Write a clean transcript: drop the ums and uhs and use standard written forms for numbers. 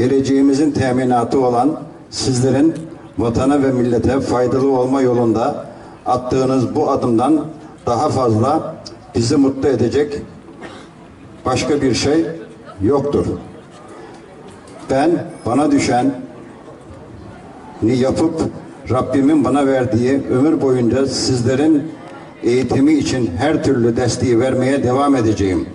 geleceğimizin teminatı olan sizlerin vatana ve millete faydalı olma yolunda attığınız bu adımdan daha fazla bizi mutlu edecek başka bir şey yoktur. Ben bana düşeni yapıp Rabbimin bana verdiği ömür boyunca sizlerin eğitimi için her türlü desteği vermeye devam edeceğim.